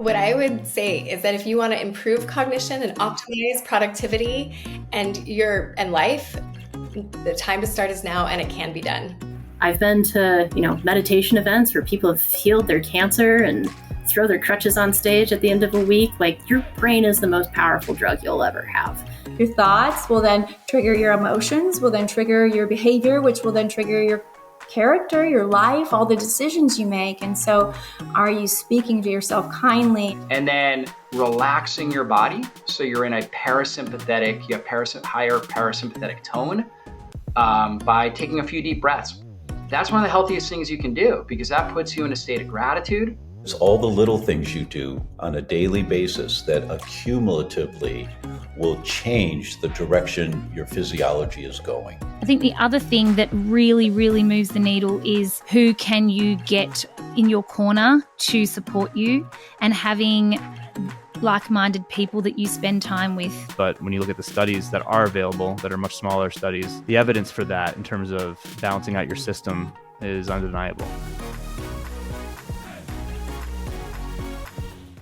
What I would say is that if you want to improve cognition and optimize productivity and life, the time to start is now, and it can be done. I've been to, meditation events where people have healed their cancer and throw their crutches on stage at the end of a week. Like, your brain is the most powerful drug you'll ever have. Your thoughts will then trigger your emotions, will then trigger your behavior, which will then trigger your character, your life, all the decisions you make. And so are you speaking to yourself kindly? And then relaxing your body so you're in a parasympathetic, you have higher parasympathetic tone by taking a few deep breaths. That's one of the healthiest things you can do, because that puts you in a state of gratitude. It's all the little things you do on a daily basis that accumulatively will change the direction your physiology is going. I think the other thing that really, really moves the needle is who can you get in your corner to support you, and having like-minded people that you spend time with. But when you look at the studies that are available, that are much smaller studies, the evidence for that in terms of balancing out your system is undeniable.